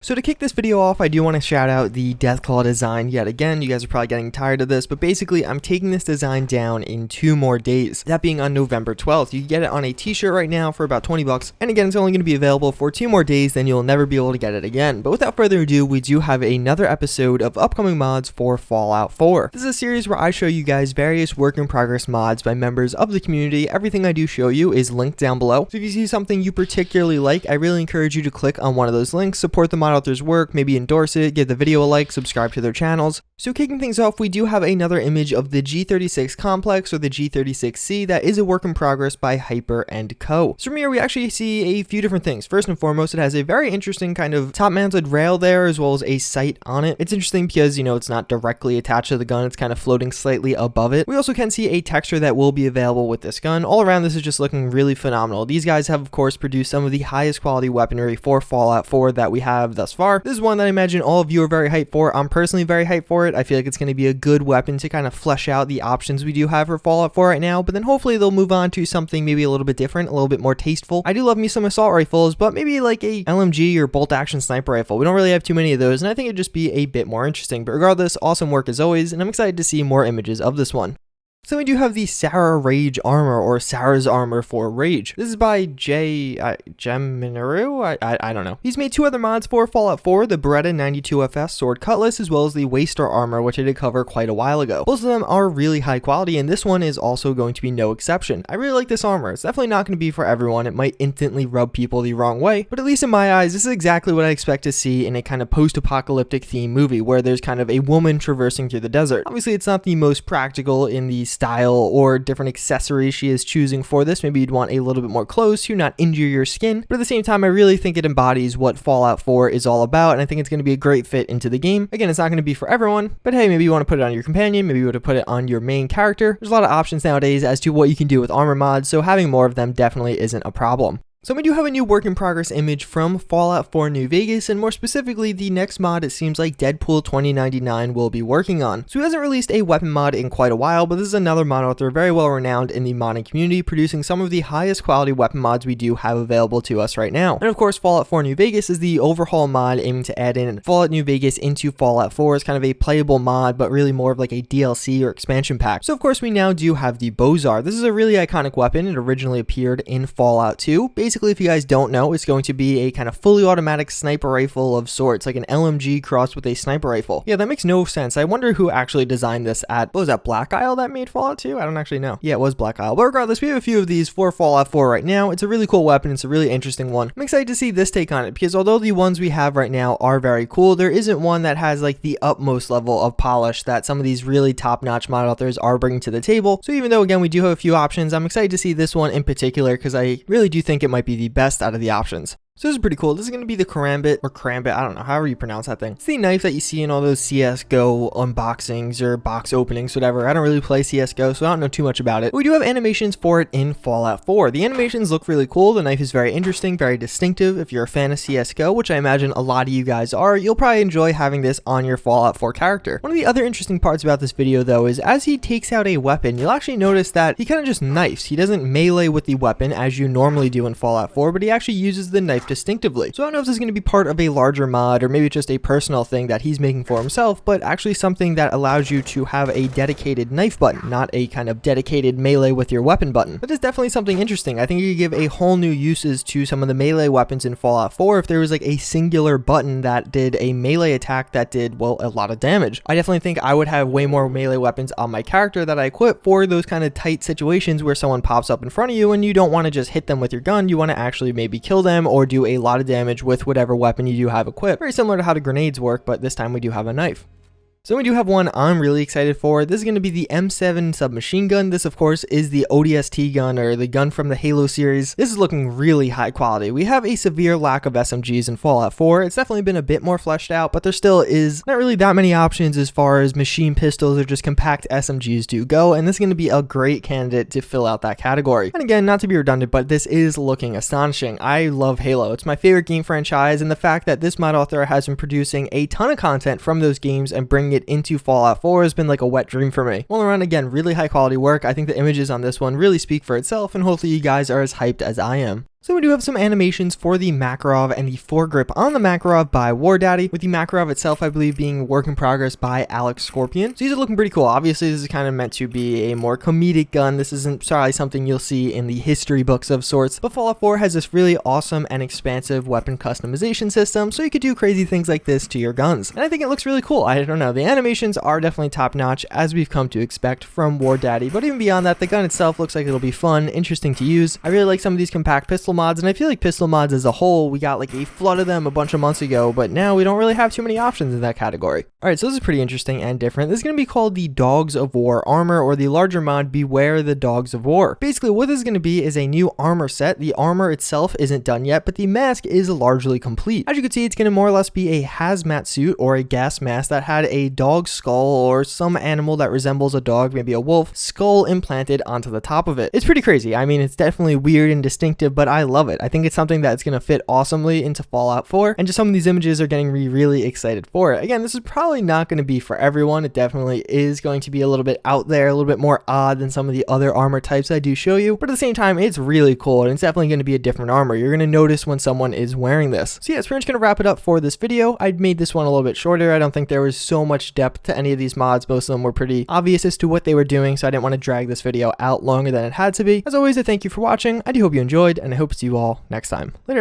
So to kick this video off, I do want to shout out the Deathclaw design yet again. You guys are probably getting tired of this, but basically I'm taking this design down in 2 more days. That being on November 12th. You can get it on a t-shirt right now for about 20 bucks. And again, it's only going to be available for 2 more days, then you'll never be able to get it again. But without further ado, we do have another episode of upcoming mods for Fallout 4. This is a series where I show you guys various work in progress mods by members of the community. Everything I do show you is linked down below. So if you see something you particularly like, I really encourage you to click on one of those links, support the mod author's work, maybe endorse it, give the video a like, subscribe to their channels. So kicking things off, we do have another image of the G36 Complex or the G36C that is a work in progress by Hyper & Co. So from here, we actually see a few different things. First and foremost, it has a very interesting kind of top-mounted rail there as well as a sight on it. It's interesting because, you know, it's not directly attached to the gun, it's kind of floating slightly above it. We also can see a texture that will be available with this gun. All around, this is just looking really phenomenal. These guys have, of course, produced some of the highest quality weaponry for Fallout 4 that we have thus far. This is one that I imagine all of you are very hyped for. I'm personally very hyped for it. I feel like it's going to be a good weapon to kind of flesh out the options we do have for Fallout 4 right now, but then hopefully they'll move on to something maybe a little bit different, a little bit more tasteful. I do love me some assault rifles, but maybe like a LMG or bolt action sniper rifle. We don't really have too many of those, and I think it'd just be a bit more interesting. But regardless, awesome work as always, and I'm excited to see more images of this one. So we do have the Sarah Rage armor, or Sarah's armor for Rage. This is by Gemminaru? I don't know. He's made 2 other mods for Fallout 4, the Beretta 92FS Sword Cutlass, as well as the Waster armor, which I did cover quite a while ago. Both of them are really high quality, and this one is also going to be no exception. I really like this armor. It's definitely not going to be for everyone. It might instantly rub people the wrong way, but at least in my eyes, this is exactly what I expect to see in a kind of post-apocalyptic theme movie, where there's kind of a woman traversing through the desert. Obviously, it's not the most practical in the style or different accessories she is choosing for this. Maybe you'd want a little bit more clothes to not injure your skin, but at the same time, I really think it embodies what Fallout 4 is all about, and I think it's going to be a great fit into the game. Again, it's not going to be for everyone, but hey, maybe you want to put it on your companion, maybe you want to put it on your main character. There's a lot of options nowadays as to what you can do with armor mods, so having more of them definitely isn't a problem. So we do have a new work in progress image from Fallout 4 New Vegas, and more specifically the next mod it seems like Deadpool 2099 will be working on. So he hasn't released a weapon mod in quite a while, but this is another mod author very well renowned in the modding community, producing some of the highest quality weapon mods we do have available to us right now. And of course, Fallout 4 New Vegas is the overhaul mod aiming to add in Fallout New Vegas into Fallout 4 as kind of a playable mod, but really more of like a DLC or expansion pack. So of course we now do have the Bozar. This is a really iconic weapon. It originally appeared in Fallout 2. Basically, if you guys don't know, it's going to be a kind of fully automatic sniper rifle of sorts, like an LMG crossed with a sniper rifle. Yeah, that makes no sense. I wonder who actually designed this at, what was that, Black Isle that made Fallout 2? I don't actually know. Yeah, it was Black Isle. But regardless, we have a few of these for Fallout 4 right now. It's a really cool weapon. It's a really interesting one. I'm excited to see this take on it, because although the ones we have right now are very cool, there isn't one that has like the utmost level of polish that some of these really top-notch mod authors are bringing to the table. So even though, again, we do have a few options, I'm excited to see this one in particular, because I really do think it might be the best out of the options. So this is pretty cool. This is going to be the Karambit, or Karambit, I don't know, however you pronounce that thing. It's the knife that you see in all those CSGO unboxings or box openings, whatever. I don't really play CSGO, so I don't know too much about it. But we do have animations for it in Fallout 4. The animations look really cool. The knife is very interesting, very distinctive. If you're a fan of CSGO, which I imagine a lot of you guys are, you'll probably enjoy having this on your Fallout 4 character. One of the other interesting parts about this video, though, is as he takes out a weapon, you'll actually notice that he kind of just knifes. He doesn't melee with the weapon as you normally do in Fallout 4, but he actually uses the knife distinctively. So I don't know if this is going to be part of a larger mod, or maybe just a personal thing that he's making for himself, but actually something that allows you to have a dedicated knife button, not a kind of dedicated melee with your weapon button. But it's definitely something interesting. I think you could give a whole new uses to some of the melee weapons in Fallout 4 if there was like a singular button that did a melee attack that did, well, a lot of damage. I definitely think I would have way more melee weapons on my character that I equip for those kind of tight situations where someone pops up in front of you and you don't want to just hit them with your gun. You want to actually maybe kill them or do a lot of damage with whatever weapon you do have equipped. Very similar to how the grenades work, but this time we do have a knife. So we do have one I'm really excited for. This is going to be the M7 submachine gun. This, of course, is the ODST gun, or the gun from the Halo series. This is looking really high quality. We have a severe lack of SMGs in Fallout 4. It's definitely been a bit more fleshed out, but there still is not really that many options as far as machine pistols or just compact SMGs do go, and this is going to be a great candidate to fill out that category. And again, not to be redundant, but this is looking astonishing. I love Halo. It's my favorite game franchise, and the fact that this mod author has been producing a ton of content from those games and bringing it into Fallout 4 has been like a wet dream for me. All around, again, really high quality work. I think the images on this one really speak for itself, and hopefully you guys are as hyped as I am. So we do have some animations for the Makarov and the foregrip on the Makarov by War Daddy, with the Makarov itself, I believe, being work in progress by Alex Scorpion. So these are looking pretty cool. Obviously, this is kind of meant to be a more comedic gun. This isn't probably something you'll see in the history books of sorts, but Fallout 4 has this really awesome and expansive weapon customization system, so you could do crazy things like this to your guns. And I think it looks really cool. I don't know, the animations are definitely top notch, as we've come to expect from War Daddy, but even beyond that, the gun itself looks like it'll be fun, interesting to use. I really like some of these compact pistol mods, and I feel like pistol mods as a whole, we got like a flood of them a bunch of months ago, but now we don't really have too many options in that category. Alright, so this is pretty interesting and different. This is going to be called the Dogs of War armor, or the larger mod, Beware the Dogs of War. Basically, what this is going to be is a new armor set. The armor itself isn't done yet, but the mask is largely complete. As you can see, it's going to more or less be a hazmat suit or a gas mask that had a dog skull or some animal that resembles a dog, maybe a wolf, skull implanted onto the top of it. It's pretty crazy. I mean, it's definitely weird and distinctive, but I love it. I think it's something that's going to fit awesomely into Fallout 4, and just some of these images are getting me really excited for it. Again, this is probably not going to be for everyone. It definitely is going to be a little bit out there, a little bit more odd than some of the other armor types I do show you, but at the same time, it's really cool, and it's definitely going to be a different armor. You're going to notice when someone is wearing this. So yeah, that's pretty much going to wrap it up for this video. I made this one a little bit shorter. I don't think there was so much depth to any of these mods. Most of them were pretty obvious as to what they were doing, so I didn't want to drag this video out longer than it had to be. As always, I thank you for watching. I do hope you enjoyed, and I hope to see you all next time. Later.